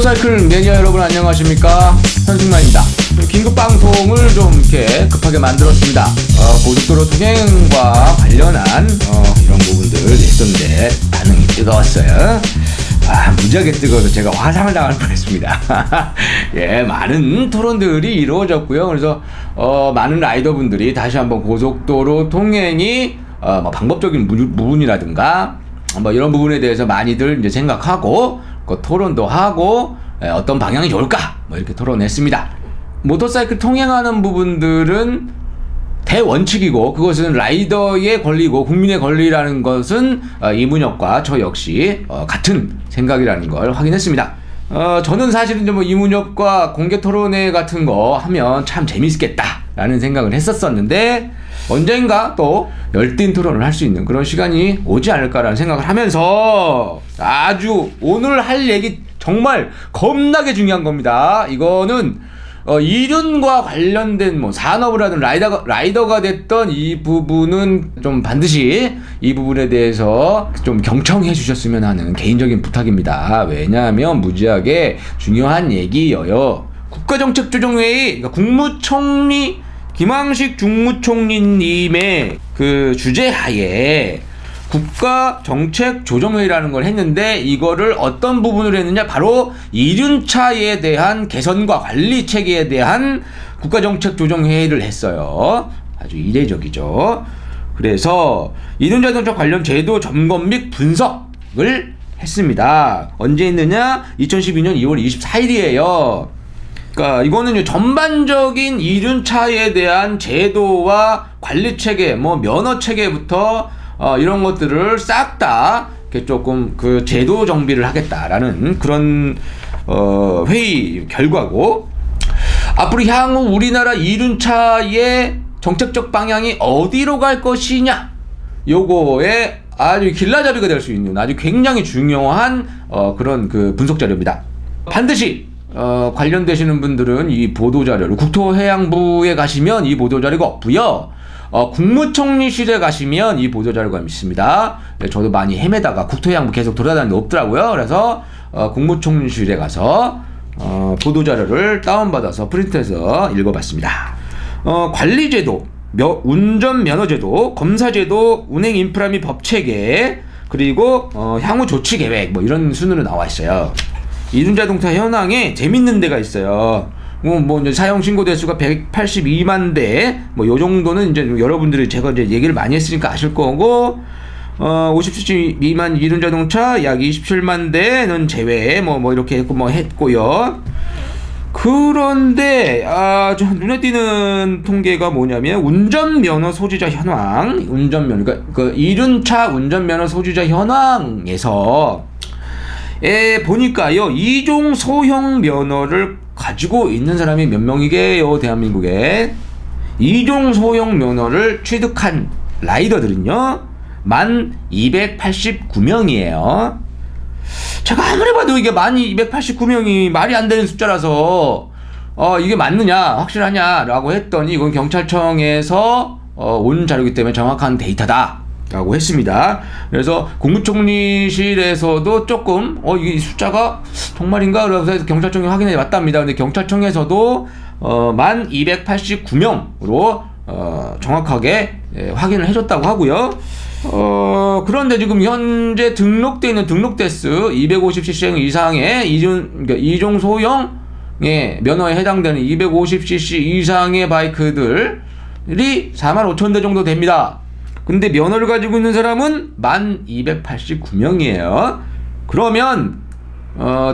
모터사이클 매니아 여러분 안녕하십니까? 현승만입니다. 긴급 방송을 좀 이렇게 급하게 만들었습니다. 고속도로 통행과 관련한 이런 부분들 있었는데 반응이 뜨거웠어요. 무지하게 뜨거워서 제가 화상을 당할 뻔했습니다. 예, 많은 토론들이 이루어졌고요. 그래서 많은 라이더분들이 다시 한번 고속도로 통행이 방법적인 부분이라든가 이런 부분에 대해서 많이들 이제 생각하고 토론도 하고 어떤 방향이 좋을까 이렇게 토론했습니다. 모터사이클 통행하는 부분들은 대원칙이고 그것은 라이더의 권리고 국민의 권리라는 것은 이문혁과 저 역시 같은 생각이라는 걸 확인했습니다. 저는 사실은 이제 이문혁과 공개 토론회 같은 거 하면 참 재밌겠다라는 생각을 했었었는데 언젠가 또 열띤 토론을 할 수 있는 그런 시간이 오지 않을까라는 생각을 하면서 아주 오늘 할 얘기 정말 겁나게 중요한 겁니다. 이거는 이륜과 관련된 산업을 하든 라이더가 됐던 이 부분은 좀 반드시 이 부분에 대해서 좀 경청해 주셨으면 하는 개인적인 부탁입니다. 왜냐하면 무지하게 중요한 얘기여요. 국가정책조정회의, 그러니까 국무총리 김황식 국무총리님의 그 주재하에 국가정책조정회의라는 걸 했는데 이거를 어떤 부분으로 했느냐, 바로 이륜차에 대한 개선과 관리 체계에 대한 국가정책조정회의를 했어요. 아주 이례적이죠. 그래서 이륜자동차 관련 제도 점검 및 분석을 했습니다. 언제 했느냐? 2012년 2월 24일이에요. 그러니까 이거는 전반적인 이륜차에 대한 제도와 관리 체계, 면허 체계부터 이런 것들을 싹 다 조금 그 제도 정비를 하겠다라는 그런 회의 결과고, 앞으로 향후 우리나라 이륜차의 정책적 방향이 어디로 갈 것이냐, 요거에 아주 길라잡이가 될 수 있는 아주 굉장히 중요한 그런 그 분석 자료입니다. 반드시 관련되시는 분들은 이 보도자료를 국토해양부에 가시면 이 보도자료가 없고요. 국무총리실에 가시면 이 보도자료가 있습니다. 네, 저도 많이 헤매다가 국토해양부 계속 돌아다니는데 없더라고요. 그래서 국무총리실에 가서 보도자료를 다운받아서 프린트해서 읽어봤습니다. 관리제도, 운전면허제도, 검사제도, 운행인프라 및 법체계, 그리고 향후 조치계획 이런 순으로 나와 있어요. 이륜자동차 현황에 재밌는 데가 있어요. 이제 사용 신고 대수가 182만 대, 요 정도는 이제 여러분들이 제가 이제 얘기를 많이 했으니까 아실 거고, 50cc 미만 이륜자동차 약 27만 대는 제외, 이렇게 했고요. 그런데, 좀 눈에 띄는 통계가 뭐냐면, 운전면허 소지자 현황, 그러니까 그 이륜차 운전면허 소지자 현황에서, 보니까요, 2종 소형 면허를 가지고 있는 사람이 몇 명이게요, 대한민국에. 2종 소형 면허를 취득한 라이더들은요, 만 289명이에요. 제가 아무리 봐도 이게 만 289명이 말이 안 되는 숫자라서, 이게 맞느냐, 확실하냐, 라고 했더니, 이건 경찰청에서 온 자료이기 때문에 정확한 데이터다 라고 했습니다. 그래서 국무총리실에서도 조금 이 숫자가 정말인가? 그래서 경찰청이 확인해 봤답니다. 근데 경찰청에서도 만 289명으로 정확하게 확인을 해줬다고 하고요. 그런데 지금 현재 등록되어 있는 등록 대수 250cc 이상의 이종 소형의 면허에 해당되는 250cc 이상의 바이크들이 45,000대 정도 됩니다. 근데 면허를 가지고 있는 사람은 만 289명이에요. 그러면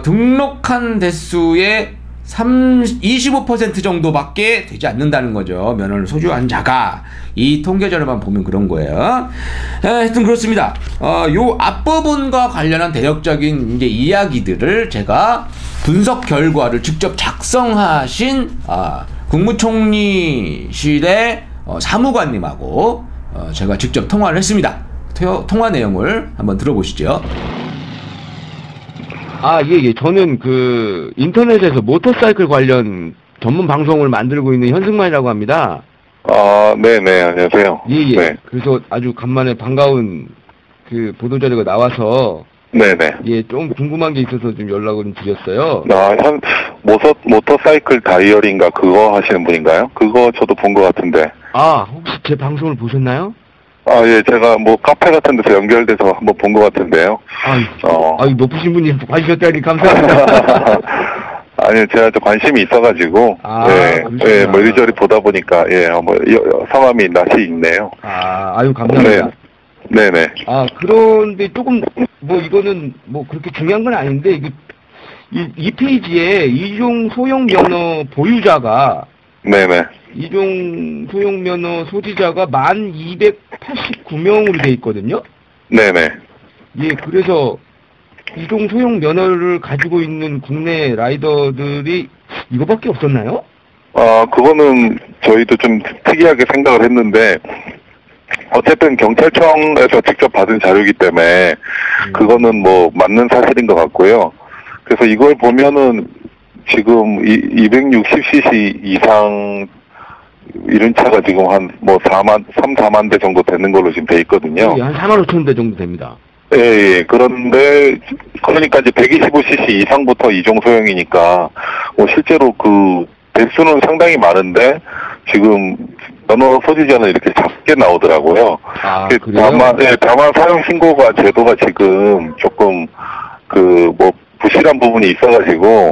등록한 대수의 25% 정도밖에 되지 않는다는 거죠. 면허를 소유한 자가. 이 통계자료만 보면 그런 거예요. 하여튼 그렇습니다. 요 앞부분과 관련한 대략적인 이제 이야기들을 제가 분석 결과를 직접 작성하신 국무총리실의 사무관님하고 제가 직접 통화를 했습니다. 통화 내용을 한번 들어보시죠. 예. 저는 그 인터넷에서 모터사이클 관련 전문 방송을 만들고 있는 현승만이라고 합니다. 네네, 안녕하세요. 예. 네. 그래서 아주 간만에 반가운 그 보도자료가 나와서 네네. 예, 좀 궁금한 게 있어서 좀 연락을 좀 드렸어요. 모터사이클 다이어리인가 그거 하시는 분인가요? 그거 저도 본 것 같은데. 아, 혹시 제 방송을 보셨나요? 아, 예, 제가 뭐 카페 같은 데서 연결돼서 한번 본 것 같은데요. 아유, 높으신 분이 봐주셨다니 감사합니다. 아니, 제가 좀 관심이 있어가지고, 그러시구나. 예, 뭐 이리저리 보다 보니까, 예, 뭐, 성함이 낯이 있네요. 아유, 감사합니다. 네네. 그런데 조금, 뭐, 이거는, 뭐, 그렇게 중요한 건 아닌데, 이 페이지에 이종 소형 면허 보유자가, 네네. 이종 소형 면허 소지자가 1289명으로 돼 있거든요? 네네. 예, 그래서, 이종 소형 면허를 가지고 있는 국내 라이더들이 이거밖에 없었나요? 그거는 저희도 좀 특이하게 생각을 했는데, 어쨌든 경찰청에서 직접 받은 자료이기 때문에, 그거는 뭐 맞는 사실인 것 같고요. 그래서 이걸 보면은 지금 260cc 이상 이런 차가 지금 한 뭐 4만 대 정도 되는 걸로 지금 돼 있거든요. 예, 한 4만 5천 대 정도 됩니다. 예. 그런데, 그러니까 이제 125cc 이상부터 이종 소형이니까, 뭐 실제로 그, 대수는 상당히 많은데, 지금, 면허 소지자는 이렇게 작게 나오더라고요. 그래요? 다만 사용 신고가 제도가 지금 조금, 부실한 부분이 있어가지고.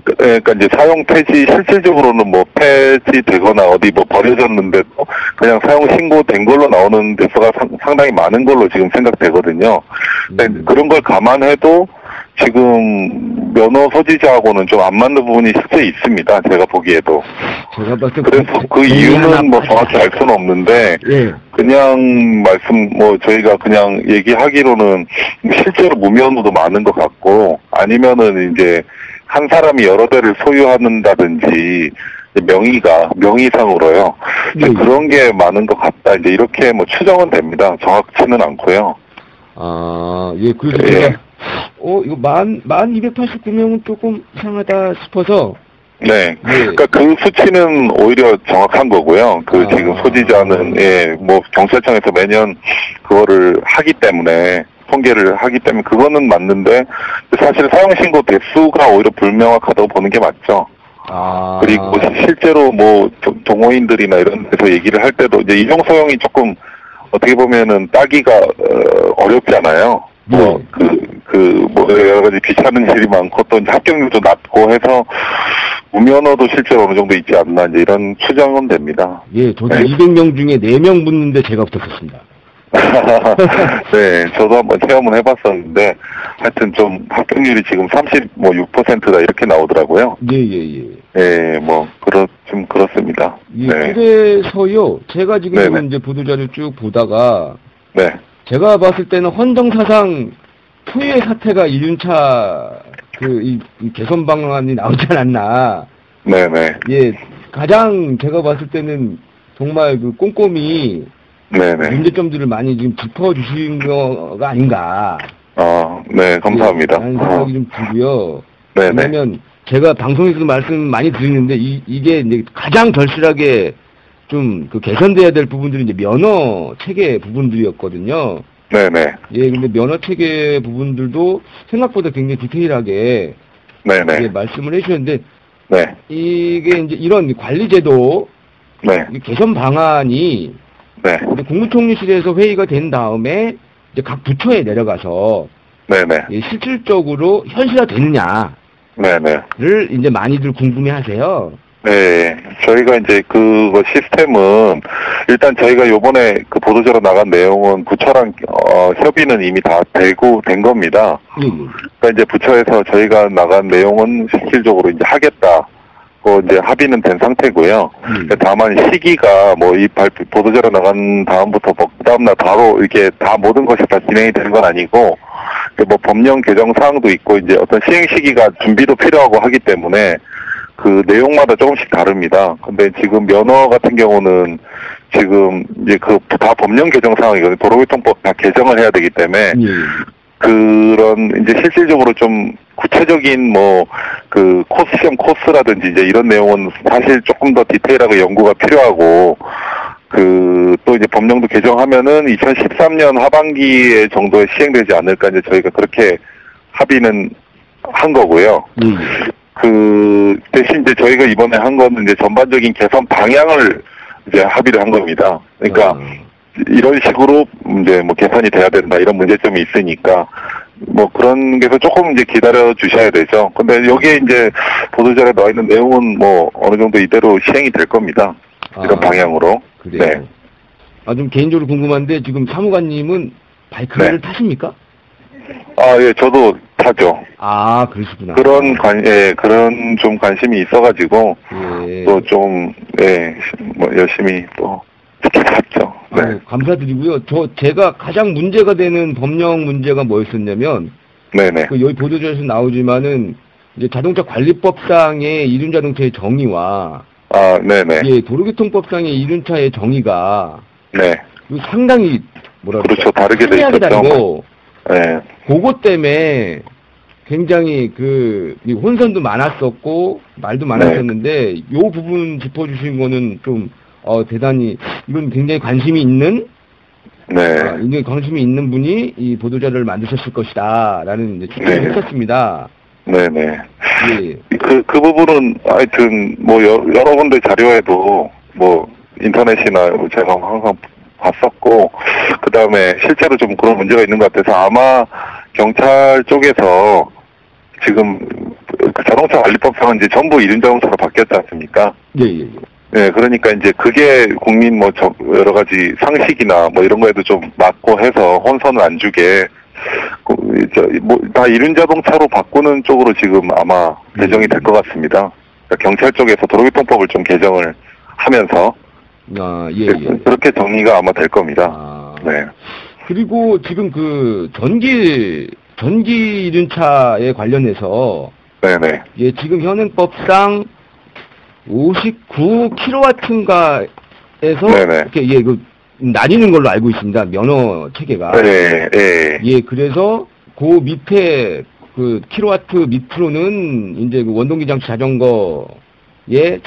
그러니까 이제 사용 폐지, 실질적으로는 뭐 폐지되거나 어디 뭐 버려졌는데도 그냥 사용 신고된 걸로 나오는 대수가 상당히 많은 걸로 지금 생각되거든요. 그런 걸 감안해도 지금 면허 소지자하고는 좀 안 맞는 부분이 실제 있습니다. 제가 보기에도. 그래서 그 이유는 뭐 정확히 알 수는 없는데, 그냥 저희가 그냥 얘기하기로는 실제로 무면허도 많은 것 같고, 아니면은 이제 한 사람이 여러 대를 소유한다든지, 명의상으로요. 그런 게 많은 것 같다. 이제 이렇게 뭐 추정은 됩니다. 정확치는 않고요. 그래서 제가, 이거 1289명은 조금 이상하다 싶어서. 네. 그러니까 그 수치는 오히려 정확한 거고요. 지금 소지자는, 뭐 경찰청에서 매년 그거를 하기 때문에, 통계를 하기 때문에 그거는 맞는데, 사실 사용신고 대수가 오히려 불명확하다고 보는 게 맞죠. 그리고 실제로 뭐 동호인들이나 이런 데서 얘기를 할 때도 이제 이종 소형이 조금 어떻게 보면은 따기가 어렵잖아요. 뭐 여러 가지 귀찮은 일이 많고 또 이제 합격률도 낮고 해서 무면허도 실제로 어느 정도 있지 않나 이제 이런 추정은 됩니다. 저도 200명 중에 4명 붙는데 제가 붙었습니다. 네, 저도 한번 체험을 해봤었는데 하여튼 좀 합격률이 지금 36%다 이렇게 나오더라고요. 좀 그렇습니다. 그래서요, 제가 지금 이제 보도자료 쭉 보다가 제가 봤을 때는 헌정사상 초유의 사태가 이륜차 이 개선 방안이 나오지 않았나. 가장 제가 봤을 때는 정말 꼼꼼히 문제점들을 많이 지금 짚어주신 거가 아닌가. 감사합니다. 라는 생각이 좀 들고요. 왜냐면 제가 방송에서도 말씀 많이 드리는데 이게 이제 가장 절실하게 좀 개선돼야 될 부분들이 이제 면허 체계 부분들이었거든요. 근데 면허 체계 부분들도 생각보다 굉장히 디테일하게 말씀을 해주셨는데 이게 이제 이런 관리제도 개선 방안이 국무총리실에서 회의가 된 다음에 이제 각 부처에 내려가서 실질적으로 현실화되느냐를 이제 많이들 궁금해하세요. 저희가 이제 그거 시스템은 일단 저희가 요번에 그 보도자료 나간 내용은 부처랑 협의는 이미 다 된 겁니다. 그러니까 이제 부처에서 저희가 나간 내용은 실질적으로 이제 하겠다. 이제 합의는 된 상태고요. 다만 시기가 뭐 이 보도자료 나간 다음부터 그 다음날 바로 이렇게 다 모든 것이 다 진행이 되는 건 아니고 뭐 법령 개정 사항도 있고 이제 어떤 시행 시기가 준비도 필요하고 하기 때문에 그 내용마다 조금씩 다릅니다. 근데 지금 면허 같은 경우는 지금 이제 다 법령 개정 사항이거든요. 도로교통법 다 개정을 해야 되기 때문에 그런 이제 실질적으로 좀 구체적인 시험 코스라든지 이제 이런 내용은 사실 조금 더 디테일하게 연구가 필요하고 또 이제 법령도 개정하면은 2013년 하반기에 정도에 시행되지 않을까 이제 저희가 그렇게 합의는 한 거고요. 대신 이제 저희가 이번에 한 거는 이제 전반적인 개선 방향을 이제 합의를 한 겁니다. 그러니까 이런 식으로 이제 뭐 개선이 돼야 된다 이런 문제점이 있으니까 뭐 그런 게서 조금 이제 기다려 주셔야 되죠. 근데 여기에 이제 보도자료에 나와 있는 내용은 뭐 어느 정도 이대로 시행이 될 겁니다. 이런 방향으로. 그래요. 네. 좀 개인적으로 궁금한데 지금 사무관님은 바이크를 타십니까? 예, 저도 타죠. 그러시구나. 그런 좀 관심이 있어가지고, 또 좀, 뭐 열심히 또 지켜봤죠. 네. 감사드리고요. 제가 가장 문제가 되는 법령 문제가 뭐였었냐면, 네네. 여기 보도자료에서 나오지만은, 이제 자동차 관리법상의 이륜자동차의 정의와, 네네. 예, 도로교통법상의 이륜차의 정의가, 네. 상당히, 그렇죠. 다르게 돼 있었죠. 다르고, 네. 그것 때문에 굉장히 혼선도 많았었고, 말도 많았었는데, 요 부분 짚어주신 거는 좀, 대단히, 이건 굉장히 관심이 있는, 굉장히 관심이 있는 분이 이 보도자료를 만드셨을 것이다, 라는 이제 추측을 했었습니다. 네네. 예. 그 부분은 하여튼, 뭐, 여러 군데 자료에도, 뭐, 인터넷이나 제가 항상 봤었고, 그 다음에 실제로 좀 그런 문제가 있는 것 같아서 아마 경찰 쪽에서 지금 그 자동차 관리법상은 이제 전부 이륜자동차로 바뀌었지 않습니까? 예. 네, 그러니까 이제 그게 국민 뭐 여러 가지 상식이나 뭐 이런 거에도 좀 맞고 해서 혼선을 안 주게 다 이륜자동차로 바꾸는 쪽으로 지금 아마 개정이 될 것 같습니다. 그러니까 경찰 쪽에서 도로교통법을 좀 개정을 하면서 그렇게 정리가 아마 될 겁니다. 네. 그리고 지금 전기 이륜차에 관련해서 네네. 예, 지금 현행법상 59kW인가에서 이렇게 나뉘는 걸로 알고 있습니다. 면허 체계가. 네. 예, 그래서 그 밑에 킬로와트 밑으로는 이제 원동기 장치 자전거에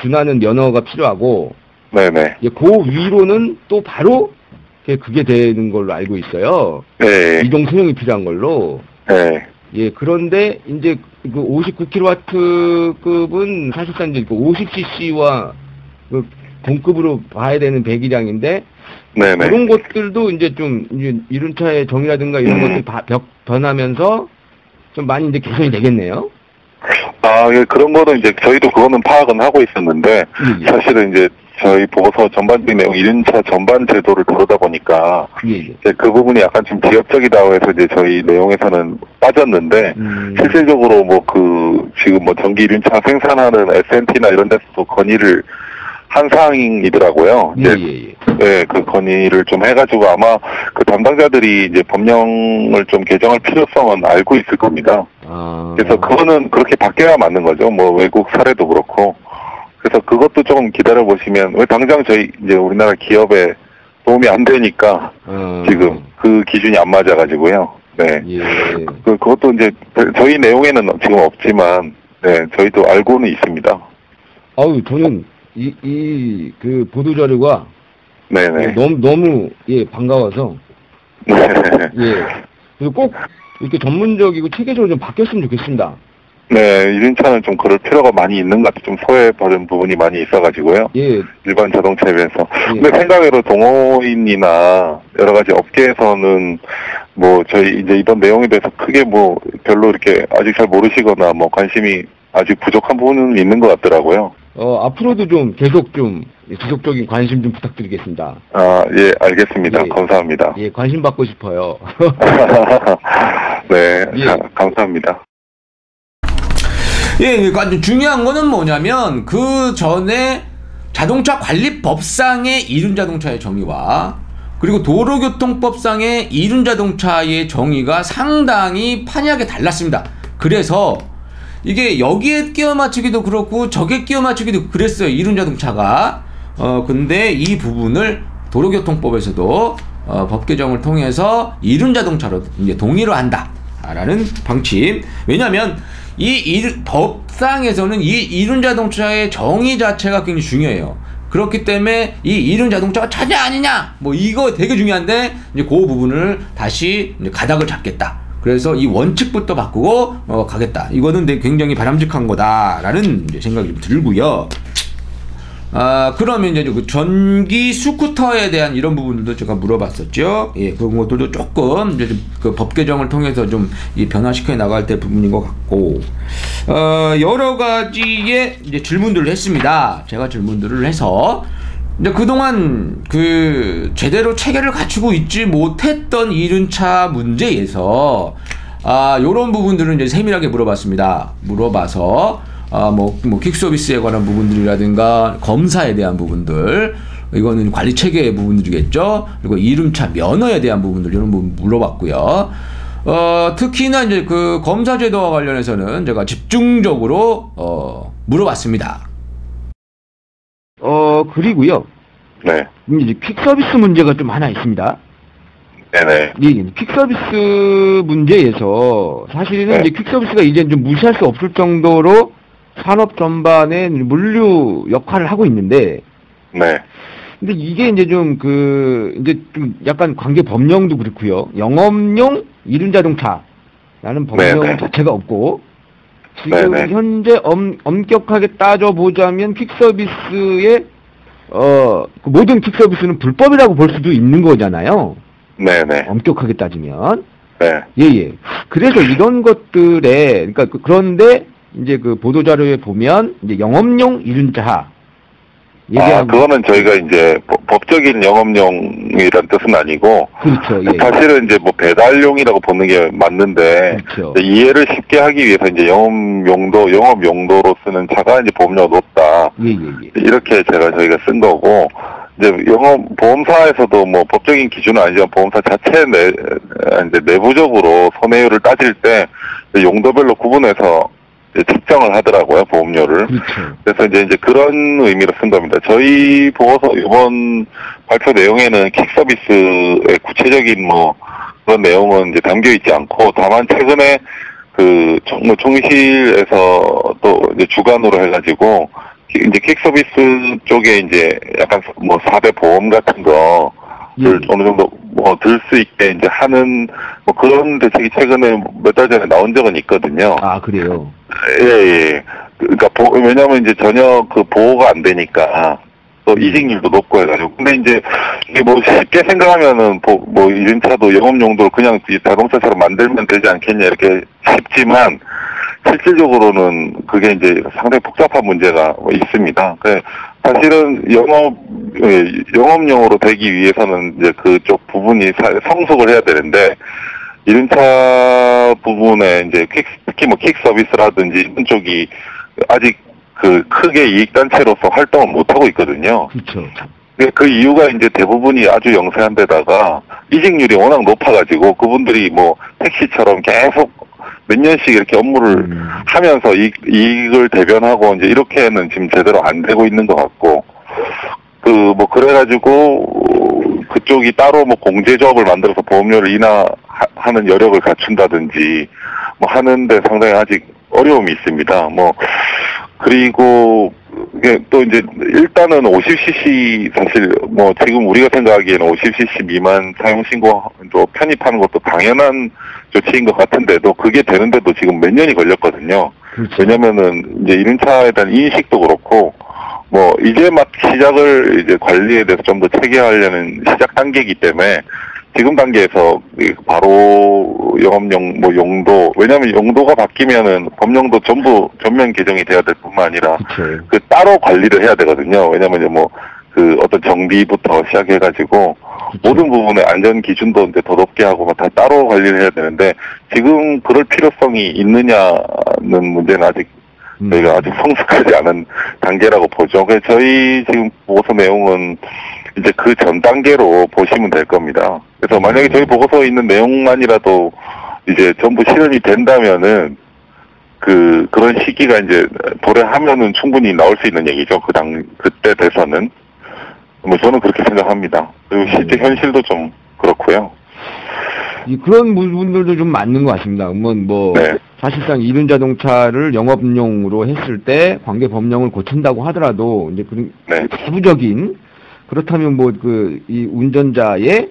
준하는 면허가 필요하고 네네. 예, 그 위로는 또 바로 그게 되는 걸로 알고 있어요. 네. 이동 소형이 필요한 걸로. 네. 예, 그런데 이제 59kW급은 사실상 이제 50cc와 동급으로 봐야 되는 배기량인데 네네. 그런 것들도 이제 좀 이륜차의 정의라든가 이런 것들 변하면서 좀 많이 이제 개선이 되겠네요. 예, 그런 거는 이제 저희도 그거는 파악은 하고 있었는데 사실은 이제 저희 보고서 전반적인 내용 이륜차 전반 제도를 다루다 보니까 이제 그 부분이 약간 좀 지역적이다고 해서 이제 저희 내용에서는 빠졌는데 실질적으로 뭐 지금 뭐 전기 이륜차 생산하는 S&T나 이런 데서도 건의를 한 사항이더라고요. 그 건의를 좀 해가지고 아마 그 담당자들이 이제 법령을 좀 개정할 필요성은 알고 있을 겁니다. 그래서 그거는 그렇게 바뀌어야 맞는 거죠. 뭐 외국 사례도 그렇고. 그래서 그것도 조금 기다려 보시면 왜 당장 저희 이제 우리나라 기업에 도움이 안 되니까 지금 그 기준이 안 맞아가지고요. 네. 그것도 이제 저희 내용에는 지금 없지만 저희도 알고는 있습니다. 저는 그 보도자료가 네네. 너무 반가워서 그래서 꼭 이렇게 전문적이고 체계적으로 좀 바뀌었으면 좋겠습니다. 네, 이륜차는 좀 그럴 필요가 많이 있는 것 같아요. 좀 소외받은 부분이 많이 있어가지고요. 일반 자동차에 비해서. 근데 생각외로 동호인이나 여러 가지 업계에서는 뭐 저희 이제 이번 내용에 대해서 크게 뭐 별로 이렇게 아직 잘 모르시거나 뭐 관심이 아직 부족한 부분은 있는 것 같더라고요. 앞으로도 좀 계속 좀 지속적인 관심 좀 부탁드리겠습니다. 예, 알겠습니다. 감사합니다. 예, 관심 받고 싶어요. 네, 감사합니다. 그러니까 중요한 거는 뭐냐면 그 전에 자동차 관리법상의 이륜자동차의 정의와 그리고 도로교통법상의 이륜자동차의 정의가 상당히 판이하게 달랐습니다. 그래서 이게 여기에 끼워 맞추기도 그렇고 저게 끼워 맞추기도 그랬어요. 이륜자동차가. 근데 이 부분을 도로교통법에서도 법 개정을 통해서 이륜자동차로 이제 동의를 한다라는 방침. 왜냐하면 법상에서는 이 이륜자동차의 정의 자체가 굉장히 중요해요. 그렇기 때문에 이 이륜 자동차가 차냐 아니냐 뭐 이거 되게 중요한데 이제 그 부분을 다시 이제 가닥을 잡겠다. 그래서 이 원칙부터 바꾸고 가겠다. 이거는 굉장히 바람직한 거다라는 이제 생각이 좀 들고요. 그러면 이제 그 전기 스쿠터에 대한 이런 부분들도 제가 물어봤었죠. 예, 그런 것들도 조금 이제 그 법 개정을 통해서 좀 이 변화시켜 나갈 때 부분인 것 같고, 여러 가지의 이제 질문들을 했습니다. 제가 질문들을 해서 이제 그동안 그 제대로 체계를 갖추고 있지 못했던 이륜차 문제에서 요런 부분들은 이제 세밀하게 물어봤습니다. 물어봐서 뭐 퀵서비스에 관한 부분들이라든가 검사에 대한 부분들, 이거는 관리 체계의 부분들이겠죠. 그리고 이륜차 면허에 대한 부분들 이런 부분 물어봤고요. 특히나 이제 그 검사 제도와 관련해서는 제가 집중적으로 물어봤습니다. 그리고요. 네. 이제 퀵서비스 문제가 좀 하나 있습니다. 네네. 예, 퀵서비스 문제에서 사실은 네. 이제 퀵서비스가 이제 좀 무시할 수 없을 정도로 산업 전반의 물류 역할을 하고 있는데, 네. 근데 이게 이제 이제 좀 약간 관계 법령도 그렇고요. 영업용 이륜 자동차라는 법령 네네. 자체가 없고, 지금 네네. 현재 엄격하게 따져보자면 퀵서비스의 그 모든 퀵서비스는 불법이라고 볼 수도 있는 거잖아요. 네네. 엄격하게 따지면. 네. 예. 그래서 이런 것들에, 그러니까 그런데 이제 그 보도자료에 보면 이제 영업용 이륜차. 그거는 저희가 이제 법적인 영업용이란 뜻은 아니고, 그렇죠. 예. 사실은 이제 뭐 배달용이라고 보는 게 맞는데, 그렇죠. 이해를 쉽게 하기 위해서 이제 영업 용도로 쓰는 차가 이제 보험료가 높다. 예. 이렇게 저희가 쓴 거고, 이제 보험사에서도 뭐 법적인 기준은 아니지만 보험사 자체 이제 내부적으로 손해율을 따질 때 용도별로 구분해서 측정을 하더라고요, 보험료를. 그렇죠. 그래서 이제 그런 의미로 쓴 겁니다. 저희 보고서 이번 발표 내용에는 퀵서비스의 구체적인 그런 내용은 이제 담겨 있지 않고, 다만 최근에 그 총무총실에서 또 이제 주관으로 해가지고 이제 퀵서비스 쪽에 이제 약간 4대 보험 같은 거를 어느 정도 들 수 있게 이제 하는 그런 대책이 최근에 몇 달 전에 나온 적은 있거든요. 그래요? 예. 그러니까 왜냐면 이제 전혀 그 보호가 안 되니까 또 이직률도 높고 해가지고. 근데 이제 이게 쉽게 생각하면은 이륜차도 영업 용도로 그냥 자동차처럼 만들면 되지 않겠냐 이렇게 싶지만, 실질적으로는 그게 이제 상당히 복잡한 문제가 있습니다. 사실은 영업용으로 되기 위해서는 이제 그쪽 부분이 성숙을 해야 되는데, 이륜차 부분에 이제 특히 퀵서비스라든지 이런 쪽이 아직 크게 이익단체로서 활동을 못하고 있거든요. 그렇죠. 그 이유가 이제 대부분이 아주 영세한 데다가 이직률이 워낙 높아가지고 그분들이 택시처럼 계속 몇 년씩 이렇게 업무를 하면서 이익을 대변하고 이제 이렇게는 지금 제대로 안 되고 있는 것 같고, 그래가지고 그쪽이 따로 공제조합을 만들어서 보험료를 인하하는 여력을 갖춘다든지 하는데 상당히 아직 어려움이 있습니다. 그리고 이게 또 이제 일단은 50cc 사실 지금 우리가 생각하기에는 50cc 미만 사용 신고도 편입하는 것도 당연한 조치인 것 같은데도 그게 되는데도 지금 몇 년이 걸렸거든요. 그렇죠. 왜냐면은 이제 이륜차에 대한 인식도 그렇고 이제 막 시작을 이제 관리에 대해서 좀 더 체계화하려는 시작 단계이기 때문에 지금 단계에서 바로 영업용 용도, 왜냐면 용도가 바뀌면은 법령도 전부 전면 개정이 돼야 될 뿐만 아니라 그쵸. 따로 관리를 해야 되거든요. 왜냐면 어떤 정비부터 시작해가지고 모든 부분의 안전 기준도 이제 더 높게 하고 다 따로 관리를 해야 되는데, 지금 그럴 필요성이 있느냐는 문제는 아직 저희가 아직 성숙하지 않은 단계라고 보죠. 그래서 저희 지금 보고서 내용은 이제 그 전 단계로 보시면 될 겁니다. 그래서 만약에 저희 보고서에 있는 내용만이라도 이제 전부 실현이 된다면은 그런 시기가 이제 도래하면은 충분히 나올 수 있는 얘기죠. 그때 돼서는. 저는 그렇게 생각합니다. 그리고 실제 현실도 좀 그렇고요. 그런 부분들도 좀 맞는 것 같습니다. 네. 사실상 이륜 자동차를 영업용으로 했을 때 관계 법령을 고친다고 하더라도 이제 그 네. 세부적인 그렇다면 뭐 그 이 운전자의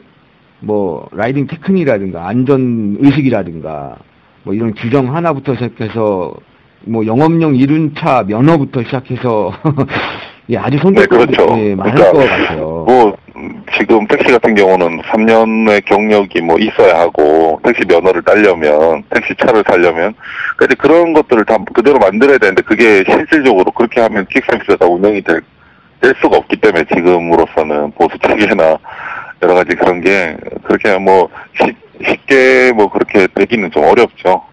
뭐 라이딩 테크닉이라든가 안전 의식이라든가 뭐 이런 규정 하나부터 시작해서 뭐 영업용 이륜차 면허부터 시작해서 예, 아주 손톱이 네, 그렇죠. 예, 많을 그러니까 것 같아요. 뭐 지금 택시 같은 경우는 3년의 경력이 뭐 있어야 하고 택시 면허를 따려면 택시 차를 사려면 그러니까 그런 것들을 다 그대로 만들어야 되는데 그게 실질적으로 그렇게 하면 퀵서비스가 운영이 될 수가 없기 때문에 지금으로서는 보수 체계나 여러 가지 그런 게 그렇게 뭐 쉽게 뭐 그렇게 되기는 좀 어렵죠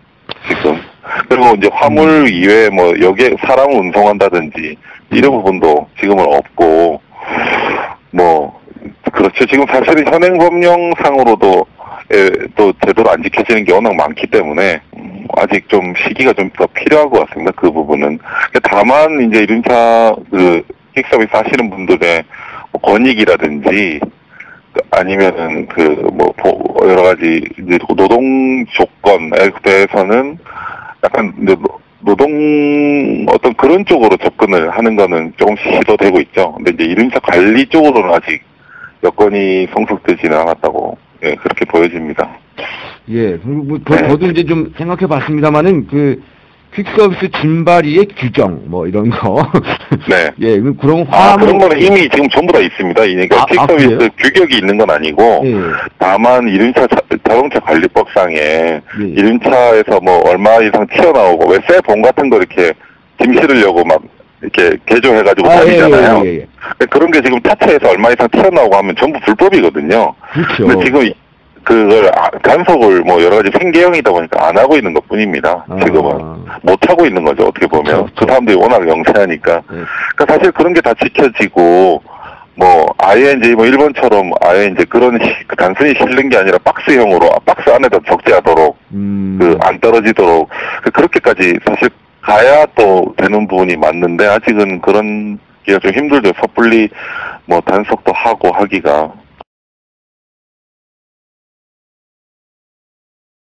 지금. 그리고 이제 화물 이외에 뭐 여기에 사람을 운송한다든지 이런 부분도 지금은 없고 뭐 그렇죠. 지금 사실은 현행 법령상으로도 또 제대로 안 지켜지는 게 워낙 많기 때문에 아직 좀 시기가 좀 더 필요한 것 같습니다. 그 부분은. 다만 이제 이륜차 그 퀵서비스 하시는 분들의 뭐 권익이라든지 아니면은 그 뭐 여러 가지 이제 노동 조건에 대해서는 약간 이제 노동 어떤 그런 쪽으로 접근을 하는 거는 조금씩 시도되고 있죠. 근데 이제 이륜차 관리 쪽으로는 아직 여건이 성숙되지는 않았다고 예, 그렇게 보여집니다. 예, 뭐 저도 이제 좀 생각해 봤습니다만은 그 퀵서비스 짐발이의 규정 뭐 이런 거. 네. 예, 그런 그런 거는 이미 지금 전부 다 있습니다. 그러니까 퀵서비스 규격이 있는 건 아니고 예. 다만 이륜차 자동차 관리법상에 예. 이륜차에서 뭐 얼마 이상 튀어나오고 왜 새 봉 같은 거 이렇게 짐 실으려고 막 이렇게 개조해가지고 다니잖아요. 예. 그런 게 지금 차체에서 얼마 이상 튀어나오고 하면 전부 불법이거든요. 그렇죠. 근데 지금 그걸 단속을 뭐 여러 가지 생계형이다 보니까 안 하고 있는 것 뿐입니다. 지금은 못 하고 있는 거죠. 어떻게 보면 그렇죠. 그 사람들이 워낙 영세하니까. 그러니까 사실 그런 게 다 지켜지고 뭐 아예 이제 뭐 일본처럼 아예 이제 그런 단순히 실는 게 아니라 박스형으로 박스 안에다 적재하도록 그 안 떨어지도록 그렇게까지 사실 가야 또 되는 부분이 맞는데 아직은 그런 게 좀 힘들죠. 섣불리 뭐 단속도 하고 하기가.